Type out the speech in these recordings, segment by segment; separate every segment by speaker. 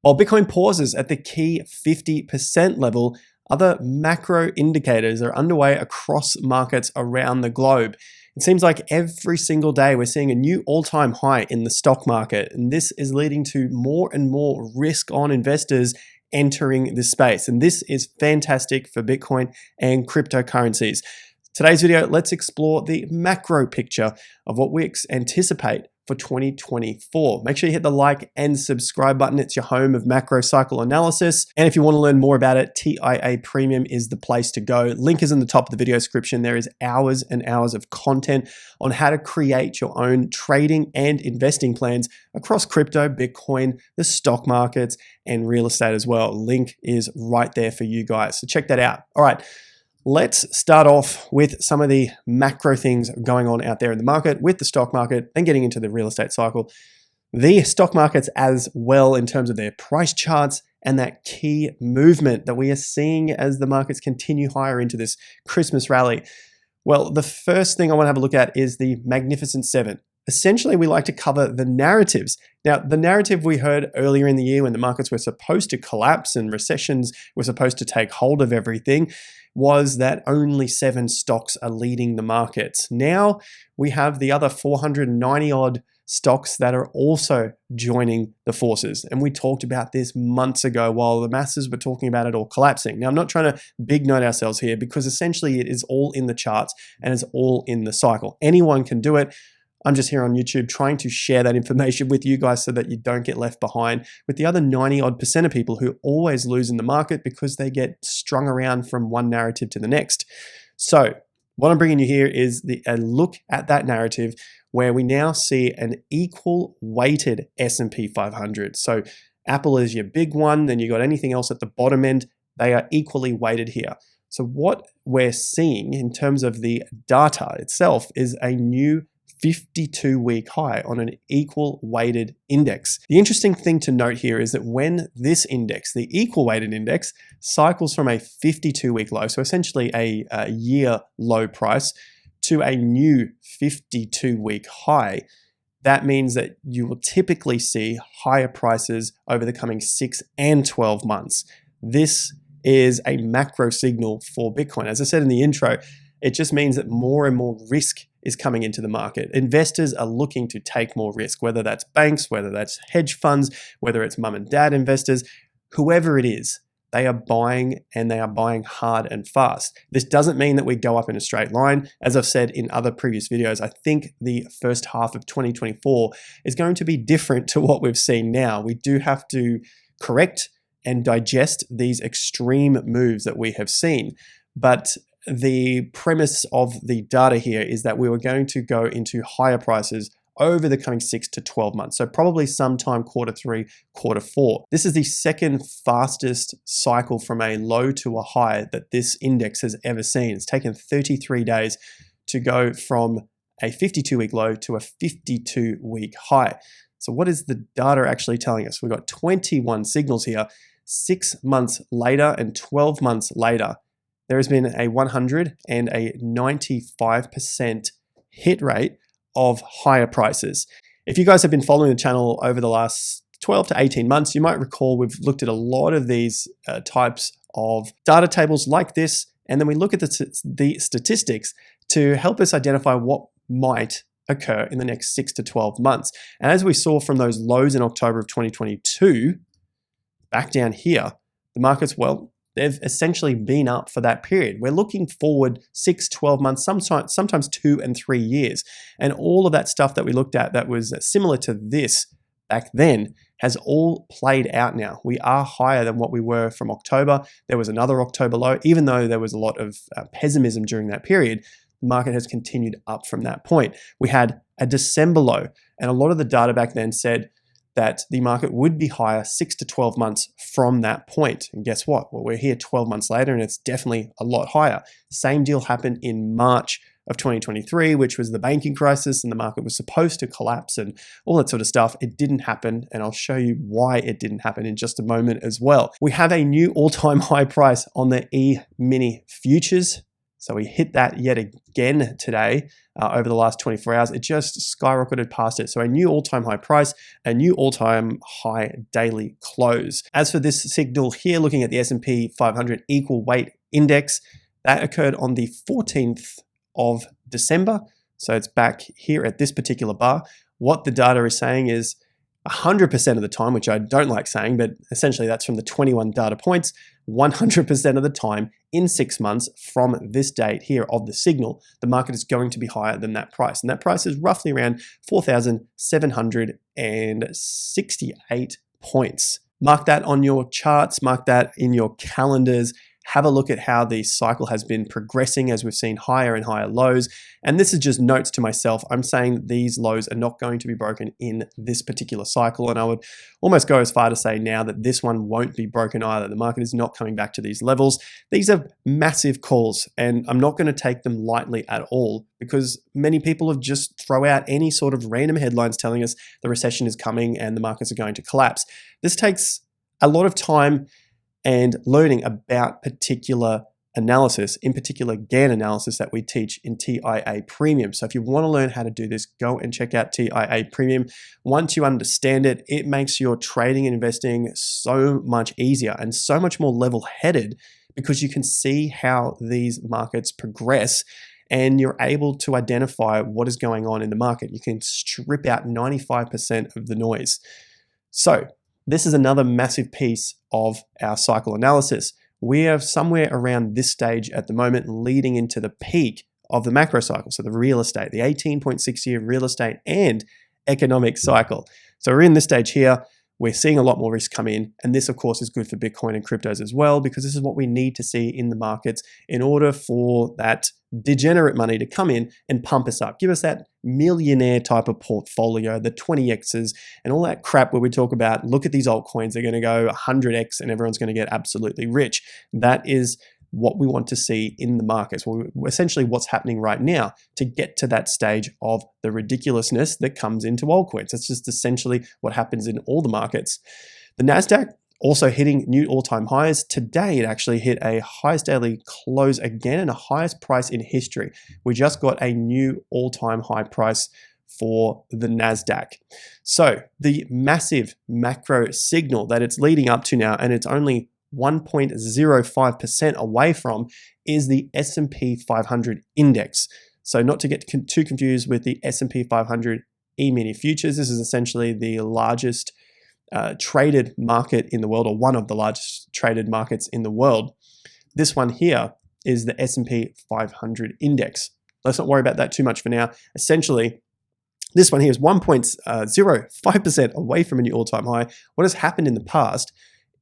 Speaker 1: While Bitcoin pauses at the key 50% level, other macro indicators are underway across markets around the globe. It seems like every single day we're seeing a new all-time high in the stock market, and this is leading to more and more risk-on investors entering this space. And this is fantastic for Bitcoin and cryptocurrencies. Today's video, let's explore the macro picture of what we anticipate for 2024. Make sure you hit the like and subscribe button. It's your home of macro cycle analysis. And if you want to learn more about it, TIA Premium is the place to go. Link is in the top of the video description. There is hours and hours of content on how to create your own trading and investing plans across crypto, Bitcoin, the stock markets, and real estate as well. Link is right there for you guys. So check that out. All right. Let's start off with some of the macro things going on out there in the market with the stock market and getting into the real estate cycle. The stock markets as well in terms of their price charts and that key movement that we are seeing as the markets continue higher into this Christmas rally. Well, the first thing I want to have a look at is the Magnificent Seven. Essentially, we like to cover the narratives. Now, the narrative we heard earlier in the year when the markets were supposed to collapse and recessions were supposed to take hold of everything was that only 7 stocks are leading the markets. Now we have the other 490 odd stocks that are also joining the forces. And we talked about this months ago while the masses were talking about it all collapsing. Now, I'm not trying to big note ourselves here because essentially it is all in the charts and it's all in the cycle. Anyone can do it. I'm just here on YouTube trying to share that information with you guys so that you don't get left behind with the other 90% of people who always lose in the market because they get strung around from one narrative to the next. So what I'm bringing you here is a look at that narrative where we now see an equal weighted S&P 500. So Apple is your big one, then you got anything else at the bottom end. They are equally weighted here. So what we're seeing in terms of the data itself is a new 52-week high on an equal weighted index. The interesting thing to note here is that when this index, the equal weighted index, cycles from a 52-week low, so essentially a year low price, to a new 52-week high, that means that you will typically see higher prices over the coming 6 and 12 months. This is a macro signal for Bitcoin. As I said in the intro, it just means that more and more risk is coming into the market. Investors are looking to take more risk, whether that's banks, whether that's hedge funds, whether it's mum and dad investors, whoever it is, they are buying and they are buying hard and fast. This doesn't mean that we go up in a straight line. As I've said in other previous videos, I think the first half of 2024 is going to be different to what we've seen now. We do have to correct and digest these extreme moves that we have seen. But the premise of the data here is that we were going to go into higher prices over the coming 6 to 12 months. So probably sometime Q3, Q4. This is the second fastest cycle from a low to a high that this index has ever seen. It's taken 33 days to go from a 52-week low to a 52-week high. So what is the data actually telling us? We've got 21 signals here. 6 months later and 12 months later, there has been a 100 and a 95% hit rate of higher prices. If you guys have been following the channel over the last 12 to 18 months, you might recall we've looked at a lot of these types of data tables like this, and then we look at the statistics to help us identify what might occur in the next 6 to 12 months. And as we saw from those lows in October of 2022, back down here, the markets, well, they've essentially been up for that period. We're looking forward 6, 12 months, sometimes 2 and 3 years. And all of that stuff that we looked at that was similar to this back then has all played out now. We are higher than what we were from October. There was another October low. Even though there was a lot of pessimism during that period, the market has continued up from that point. We had a December low, and a lot of the data back then said that the market would be higher 6 to 12 months from that point. And guess what? Well, we're here 12 months later and it's definitely a lot higher. Same deal happened in March of 2023, which was the banking crisis, and the market was supposed to collapse and all that sort of stuff. It didn't happen, and I'll show you why it didn't happen in just a moment as well. We have a new all-time high price on the E-mini futures. So we hit that yet again today. Over the last 24 hours, it just skyrocketed past it. So a new all-time high price, a new all-time high daily close. As for this signal here, looking at the S&P 500 equal weight index, that occurred on the 14th of December. So it's back here at this particular bar. What the data is saying is 100% of the time, which I don't like saying, but essentially that's from the 21 data points, 100% of the time in 6 months from this date here of the signal, the market is going to be higher than that price. And that price is roughly around 4,768 points. Mark that on your charts, mark that in your calendars. Have a look at how the cycle has been progressing as we've seen higher and higher lows. And this is just notes to myself. I'm saying these lows are not going to be broken in this particular cycle. And I would almost go as far to say now that this one won't be broken either. The market is not coming back to these levels. These are massive calls, and I'm not going to take them lightly at all, because many people have just throw out any sort of random headlines telling us the recession is coming and the markets are going to collapse. This takes a lot of time and learning about particular analysis, in particular Gann analysis that we teach in TIA Premium. So if you want to learn how to do this, go and check out TIA Premium. Once you understand it, it makes your trading and investing so much easier and so much more level-headed, because you can see how these markets progress and you're able to identify what is going on in the market. You can strip out 95% of the noise. So this is another massive piece of our cycle analysis. We are somewhere around this stage at the moment, leading into the peak of the macro cycle. So the real estate, the 18.6-year real estate and economic cycle. So we're in this stage here. We're seeing a lot more risk come in. And this, of course, is good for Bitcoin and cryptos as well, because this is what we need to see in the markets in order for that degenerate money to come in and pump us up. Give us that millionaire type of portfolio, the 20Xs and all that crap where we talk about, look at these altcoins, they're going to go 100X and everyone's going to get absolutely rich. That is what we want to see in the markets. Well, essentially what's happening right now to get to that stage of the ridiculousness that comes into altcoins. That's just essentially what happens in all the markets. The NASDAQ also hitting new all-time highs. Today, it actually hit a highest daily close again and a highest price in history. We just got a new all-time high price for the NASDAQ. So the massive macro signal that it's leading up to now, and it's only 1.05% away from, is the S&P 500 index. So not to get too confused with the S&P 500 E-mini futures, this is essentially the largest traded market in the world, or one of the largest traded markets in the world. This one here is the S&P 500 index. Let's not worry about that too much for now. Essentially, this one here is 1.05% away from a new all-time high. What has happened in the past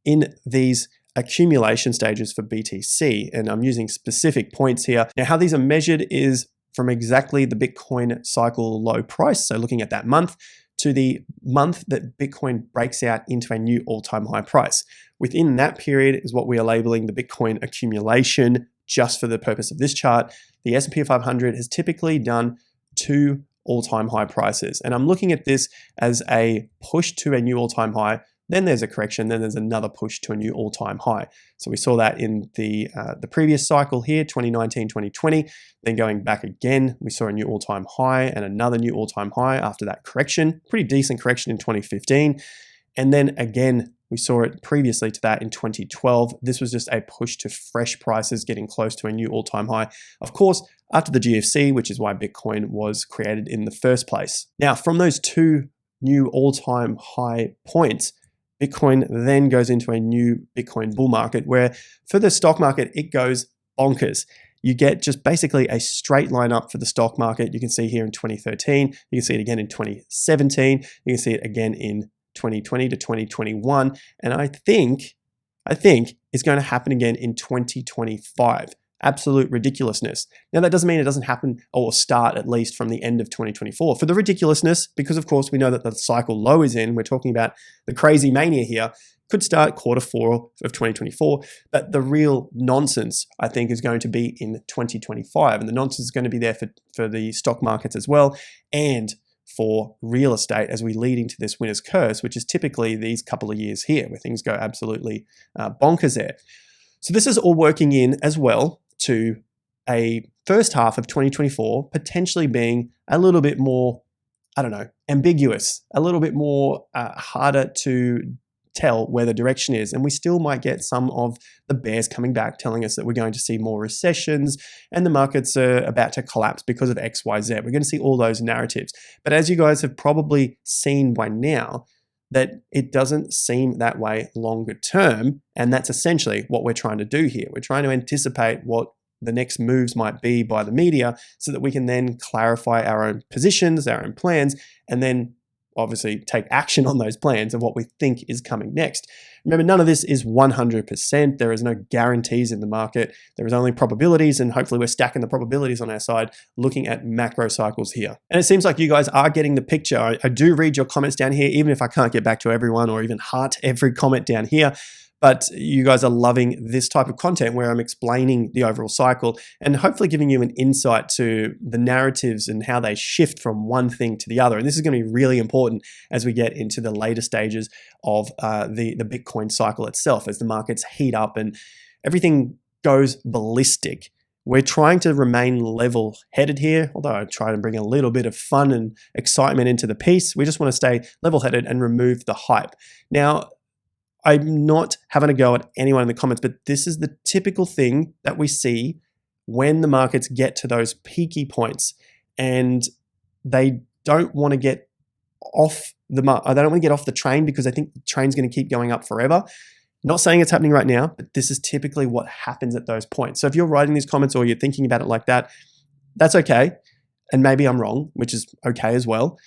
Speaker 1: in these accumulation stages for BTC, and I'm using specific points here. Now, how these are measured is from exactly the Bitcoin cycle low price, so looking at that month, to the month that Bitcoin breaks out into a new all-time high price. Within that period is what we are labeling the Bitcoin accumulation. Just for the purpose of this chart, the S&P 500 has typically done 2 all-time high prices, and I'm looking at this as a push to a new all-time high. Then there's a correction, then there's another push to a new all-time high. So we saw that in the previous cycle here, 2019, 2020. Then going back again, we saw a new all-time high and another new all-time high after that correction. Pretty decent correction in 2015. And then again, we saw it previously to that in 2012. This was just a push to fresh prices getting close to a new all-time high. Of course, after the GFC, which is why Bitcoin was created in the first place. Now, from those 2 new all-time high points, Bitcoin then goes into a new Bitcoin bull market, where for the stock market, it goes bonkers. You get just basically a straight line up for the stock market. You can see here in 2013, you can see it again in 2017, you can see it again in 2020 to 2021, and I think it's going to happen again in 2025. Absolute ridiculousness. Now, that doesn't mean it doesn't happen or start at least from the end of 2024. For the ridiculousness, because of course we know that the cycle low is in, we're talking about the crazy mania here, could start Q4 of 2024, but the real nonsense, I think, is going to be in 2025, and the nonsense is going to be there for the stock markets as well, and for real estate as we lead into this winter's curse, which is typically these couple of years here where things go absolutely bonkers there. So this is all working in as well to a first half of 2024 potentially being a little bit more, I don't know, ambiguous, a little bit more harder to tell where the direction is. And we still might get some of the bears coming back telling us that we're going to see more recessions and the markets are about to collapse because of X, Y, Z. We're going to see all those narratives. But as you guys have probably seen by now, that it doesn't seem that way longer term. And that's essentially what we're trying to do here. We're trying to anticipate what the next moves might be by the media so that we can then clarify our own positions, our own plans, and then obviously take action on those plans of what we think is coming next. Remember, none of this is 100%. There is no guarantees in the market. There is only probabilities, and hopefully we're stacking the probabilities on our side, looking at macro cycles here. And it seems like you guys are getting the picture. I do read your comments down here, even if I can't get back to everyone or even heart every comment down here. But you guys are loving this type of content where I'm explaining the overall cycle and hopefully giving you an insight to the narratives and how they shift from one thing to the other. And this is going to be really important as we get into the later stages of the Bitcoin cycle itself, as the markets heat up and everything goes ballistic. We're trying to remain level-headed here, although I try to bring a little bit of fun and excitement into the piece. We just want to stay level-headed and remove the hype. Now, I'm not having a go at anyone in the comments, but this is the typical thing that we see when the markets get to those peaky points and they don't want to get off they don't want to get off the train because they think the train's going to keep going up forever. Not saying it's happening right now, but this is typically what happens at those points. So if you're writing these comments or you're thinking about it like that, that's okay. And maybe I'm wrong, which is okay as well.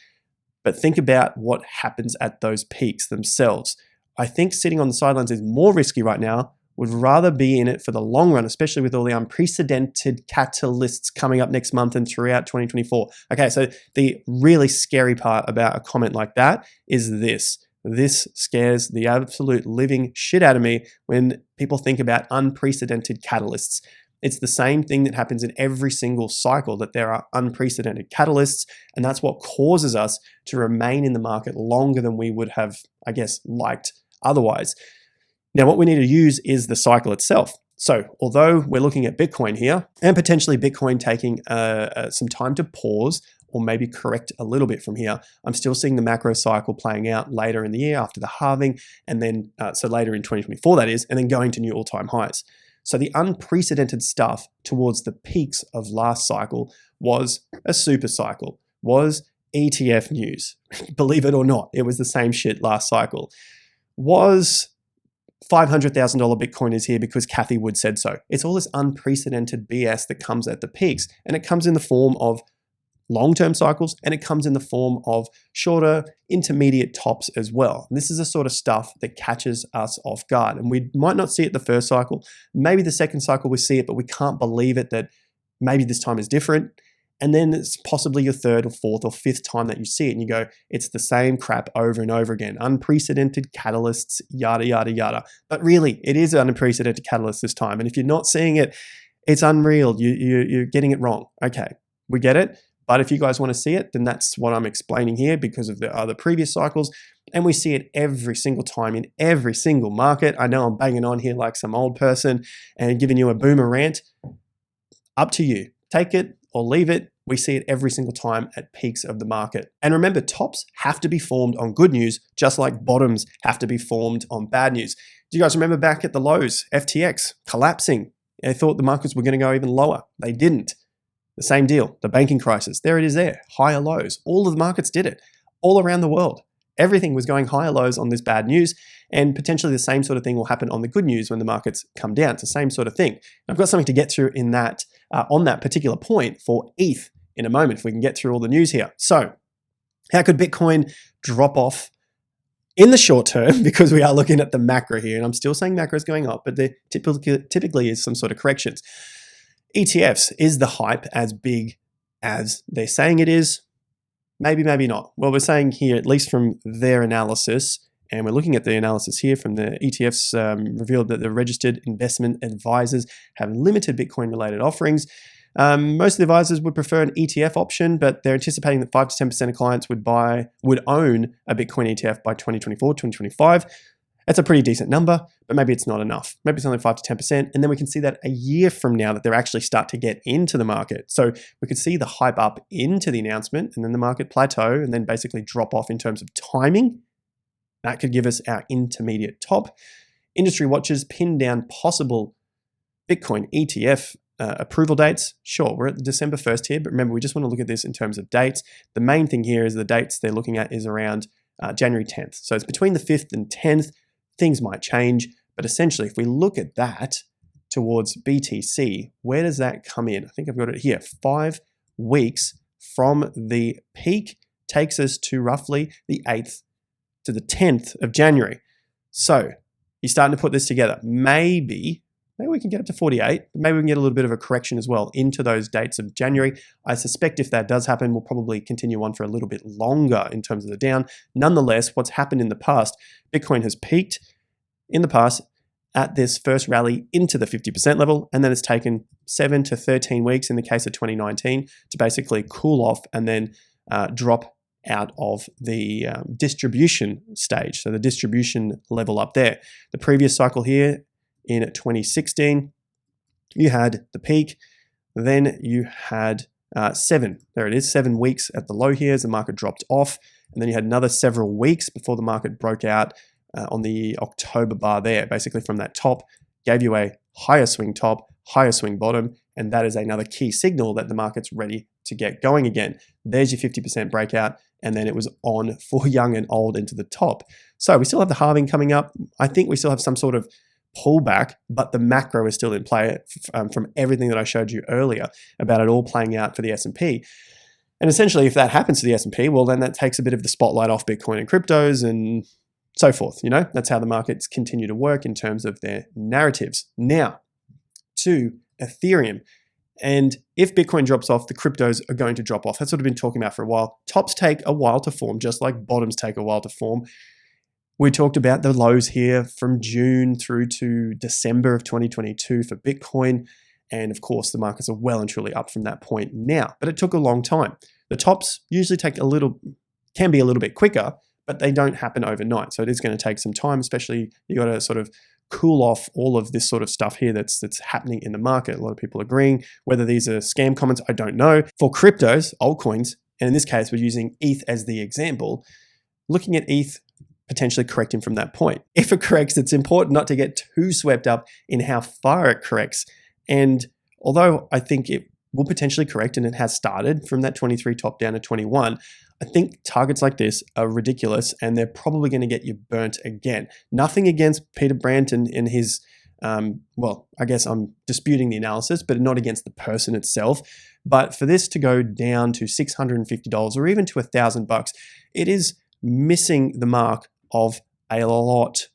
Speaker 1: But think about what happens at those peaks themselves. I think sitting on the sidelines is more risky right now. Would rather be in it for the long run, especially with all the unprecedented catalysts coming up next month and throughout 2024. Okay, so the really scary part about a comment like that is this. This scares the absolute living shit out of me when people think about unprecedented catalysts. It's the same thing that happens in every single cycle, that there are unprecedented catalysts, and that's what causes us to remain in the market longer than we would have, I guess, liked otherwise. Now, what we need to use is the cycle itself. So although we're looking at Bitcoin here and potentially Bitcoin taking some time to pause or maybe correct a little bit from here, I'm still seeing the macro cycle playing out later in the year after the halving, and then so later in 2024 that is, and then going to new all-time highs. So the unprecedented stuff towards the peaks of last cycle was a super cycle, was ETF news. Believe it or not, it was the same shit last cycle. Was $500,000 Bitcoin is here because Cathie Wood said so. It's all this unprecedented BS that comes at the peaks, and it comes in the form of long-term cycles, and it comes in the form of shorter, intermediate tops as well. And this is the sort of stuff that catches us off guard, and we might not see it the first cycle. Maybe the second cycle we see it, but we can't believe it that maybe this time is different. And then it's possibly your third or fourth or fifth time that you see it, and you go, it's the same crap over and over again. Unprecedented catalysts, yada, yada, yada. But really, it is an unprecedented catalyst this time. And if you're not seeing it, it's unreal. You're getting it wrong. Okay, we get it. But if you guys want to see it, then that's what I'm explaining here because of the other previous cycles. And we see it every single time in every single market. I know I'm banging on here like some old person and giving you a boomer rant. Up to you. Take it or leave it. We see it every single time at peaks of the market. And remember, tops have to be formed on good news, just like bottoms have to be formed on bad news. Do you guys remember back at the lows, FTX collapsing? They thought the markets were going to go even lower. They didn't. The same deal, the banking crisis. There it is there, higher lows. All of the markets did it, all around the world. Everything was going higher lows on this bad news, and potentially the same sort of thing will happen on the good news when the markets come down. It's the same sort of thing. And I've got something to get through in that on that particular point for ETH in a moment, if we can get through all the news here. So how could Bitcoin drop off in the short term? Because we are looking at the macro here, and I'm still saying macro is going up, but there typically is some sort of corrections. ETFs, is the hype as big as they're saying it is? Maybe, maybe not. Well, we're saying here, at least from their analysis, and we're looking at the analysis here from the ETFs, revealed that the registered investment advisors have limited Bitcoin-related offerings. Most of the advisors would prefer an ETF option, but they're anticipating that 5 to 10% of clients would own a Bitcoin ETF by 2024, 2025. That's a pretty decent number, but maybe it's not enough. Maybe it's only 5 to 10%. And then we can see that a year from now that they're actually start to get into the market. So we could see the hype up into the announcement and then the market plateau and then basically drop off in terms of timing. That could give us our intermediate top. Industry watchers pin down possible Bitcoin ETF approval dates. Sure, we're at December 1st here, but remember, we just want to look at this in terms of dates. The main thing here is the dates they're looking at is around January 10th. So it's between the 5th and 10th. Things might change, but essentially, if we look at that towards BTC, where does that come in? I think I've got it here. 5 weeks from the peak takes us to roughly the 8th to the 10th of January. So you're starting to put this together. Maybe we can get up to 48, but maybe we can get a little bit of a correction as well into those dates of January. I suspect if that does happen, we'll probably continue on for a little bit longer in terms of the down. Nonetheless, what's happened in the past, Bitcoin has peaked in the past at this first rally into the 50% level, and then it's taken 7 to 13 weeks in the case of 2019 to basically cool off and then drop out of the distribution stage. So the distribution level up there. The previous cycle here, in 2016, you had the peak, then you had 7 weeks at the low here as the market dropped off, and then you had another several weeks before the market broke out on the October bar there, basically from that top, gave you a higher swing top, higher swing bottom, and that is another key signal that the market's ready to get going again. There's your 50% breakout, and then it was on for young and old into the top. So we still have the halving coming up. I think we still have some sort of pullback, but the macro is still in play from everything that I showed you earlier about it all playing out for the S&P. And essentially, if that happens to the S&P, well, then that takes a bit of the spotlight off Bitcoin and cryptos and so forth. You know, that's how the markets continue to work in terms of their narratives. Now, to Ethereum. And if Bitcoin drops off, the cryptos are going to drop off. That's what I've been talking about for a while. Tops take a while to form, just like bottoms take a while to form. We talked about the lows here from June through to December of 2022 for Bitcoin. And of course, the markets are well and truly up from that point now, but it took a long time. The tops usually can be a little bit quicker, but they don't happen overnight. So it is going to take some time, especially you got to sort of cool off all of this sort of stuff here that's happening in the market. A lot of people agreeing. Whether these are scam comments, I don't know. For cryptos, altcoins, and in this case, we're using ETH as the example, looking at ETH potentially correcting from that point. If it corrects, it's important not to get too swept up in how far it corrects. And although I think it will potentially correct, and it has started from that 23 top down to 21, I think targets like this are ridiculous, and they're probably going to get you burnt again. Nothing against Peter Brandt and his, well, I guess I'm disputing the analysis, but not against the person itself. But for this to go down to $650 or even to $1,000, it is missing the mark of a lot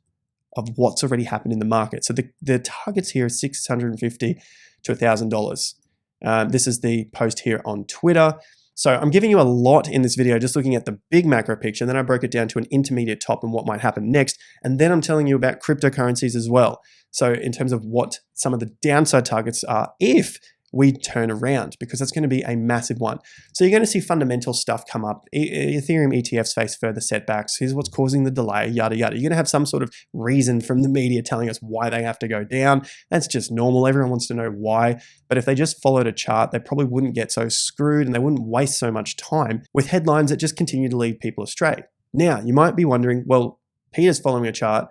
Speaker 1: of what's already happened in the market. So the targets here are $650 to $1,000. This is the post here on Twitter. So I'm giving you a lot in this video, just looking at the big macro picture, and then I broke it down to an intermediate top and what might happen next. And then I'm telling you about cryptocurrencies as well. So in terms of what some of the downside targets are if we turn around, because that's going to be a massive one. So you're going to see fundamental stuff come up. Ethereum ETFs face further setbacks. Here's what's causing the delay, yada, yada. You're going to have some sort of reason from the media telling us why they have to go down. That's just normal. Everyone wants to know why. But if they just followed a chart, they probably wouldn't get so screwed and they wouldn't waste so much time with headlines that just continue to lead people astray. Now, you might be wondering, well, Peter's following a chart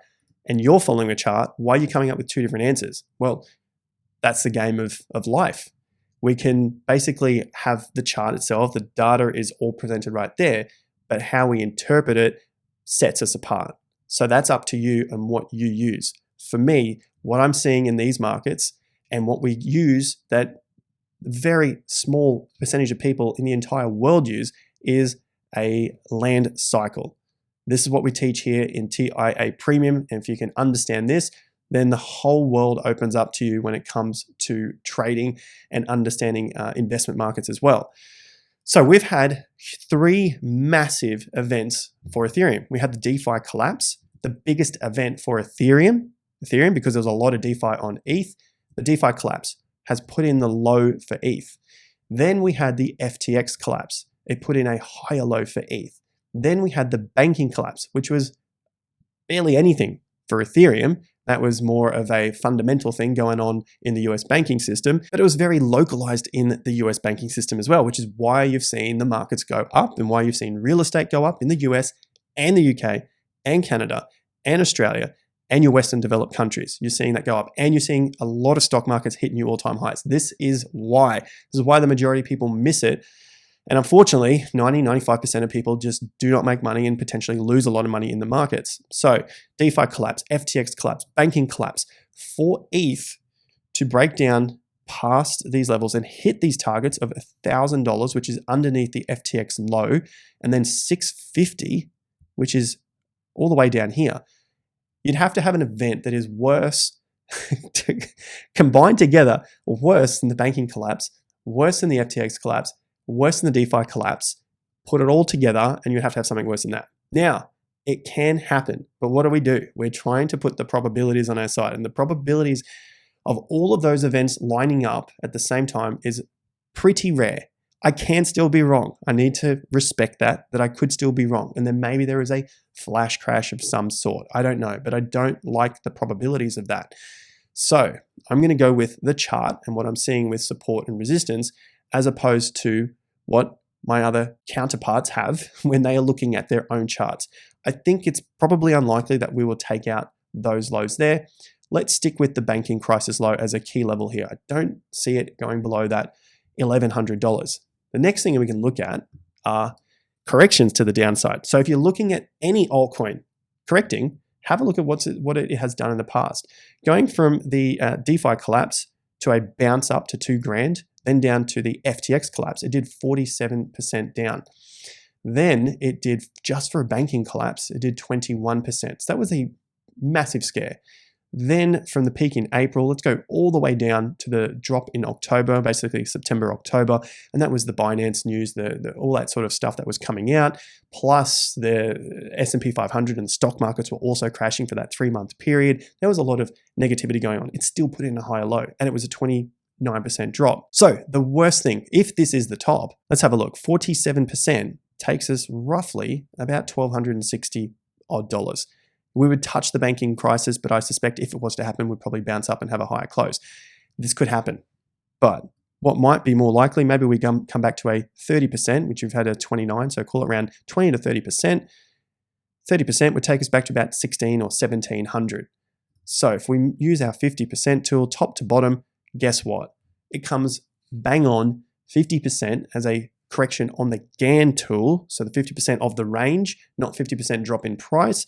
Speaker 1: and you're following a chart. Why are you coming up with two different answers? Well, that's the game of life. We can basically have the chart itself, the data is all presented right there, but how we interpret it sets us apart. So that's up to you and what you use. For me, what I'm seeing in these markets and what we use that very small percentage of people in the entire world use is a land cycle. This is what we teach here in TIA Premium. And if you can understand this, then the whole world opens up to you when it comes to trading and understanding investment markets as well. So we've had 3 massive events for Ethereum. We had the DeFi collapse, the biggest event for Ethereum, because there's a lot of DeFi on ETH. The DeFi collapse has put in the low for ETH. Then we had the FTX collapse. It put in a higher low for ETH. Then we had the banking collapse, which was barely anything For Ethereum, that was more of a fundamental thing going on in the US banking system, but it was very localized in the US banking system as well, which is why you've seen the markets go up and why you've seen real estate go up in the US and the UK and Canada and Australia and your Western developed countries. You're seeing that go up, and you're seeing a lot of stock markets hit new all-time highs. This is why. This is why the majority of people miss it. And unfortunately, 95% of people just do not make money and potentially lose a lot of money in the markets. So DeFi collapse, FTX collapse, banking collapse. For ETH to break down past these levels and hit these targets of $1,000, which is underneath the FTX low, and then 650, which is all the way down here, you'd have to have an event that is worse, combined together, worse than the banking collapse, worse than the FTX collapse, worse than the DeFi collapse. Put it all together and you'd have to have something worse than that. Now, it can happen, but what do? We're trying to put the probabilities on our side, and the probabilities of all of those events lining up at the same time is pretty rare. I can still be wrong. I need to respect that I could still be wrong. And then maybe there is a flash crash of some sort. I don't know, but I don't like the probabilities of that. So I'm going to go with the chart and what I'm seeing with support and resistance, as opposed to what my other counterparts have when they are looking at their own charts. I think it's probably unlikely that we will take out those lows there. Let's stick with the banking crisis low as a key level here. I don't see it going below that $1,100. The next thing we can look at are corrections to the downside. So if you're looking at any altcoin correcting, have a look at what it has done in the past. Going from the DeFi collapse to a bounce up to $2,000, then down to the FTX collapse, it did 47% down. Then it did, just for a banking collapse, it did 21%. So that was a massive scare. Then from the peak in April, let's go all the way down to the drop in October, basically September, October. And that was the Binance news, all that sort of stuff that was coming out. Plus the S&P 500 and stock markets were also crashing for that 3-month period. There was a lot of negativity going on. It still put in a higher low, and it was a 29% drop. So the worst thing, if this is the top, let's have a look. 47% takes us roughly about $1,260 odd. We would touch the banking crisis, but I suspect if it was to happen, we'd probably bounce up and have a higher close. This could happen. But what might be more likely, maybe we come back to a 30%, which you've had a 29, so call it around 20 to 30%. 30% would take us back to about 16 or 1700. So if we use our 50% tool, top to bottom, guess what? It comes bang on 50% as a correction on the GAN tool. So the 50% of the range, not 50% drop in price,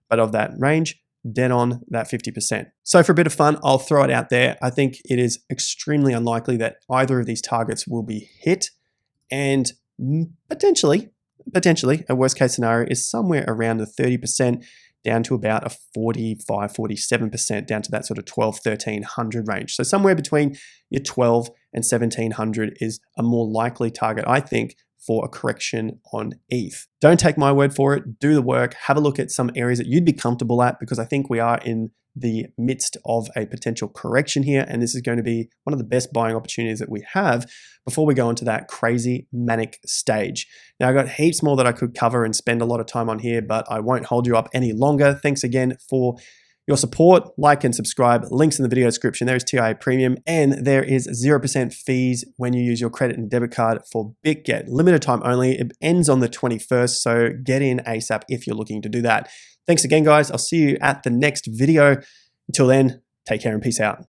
Speaker 1: but of that range, dead on that 50%. So for a bit of fun, I'll throw it out there. I think it is extremely unlikely that either of these targets will be hit, and potentially, a worst case scenario is somewhere around the 30% down to about a 45, 47% down to that sort of 12, 1300 range. So somewhere between your 12 and 1700 is a more likely target, I think, for a correction on ETH. Don't take my word for it. Do the work. Have a look at some areas that you'd be comfortable at, because I think we are in the midst of a potential correction here, and this is going to be one of the best buying opportunities that we have before we go into that crazy manic stage. Now, I've got heaps more that I could cover and spend a lot of time on here, but I won't hold you up any longer. Thanks again for your support. Like and subscribe. Links in the video description. There is TIA Premium, and there is 0% fees when you use your credit and debit card for BitGet. Limited time only. It ends on the 21st, so get in ASAP if you're looking to do that. Thanks again, guys. I'll see you at the next video. Until then, take care and peace out.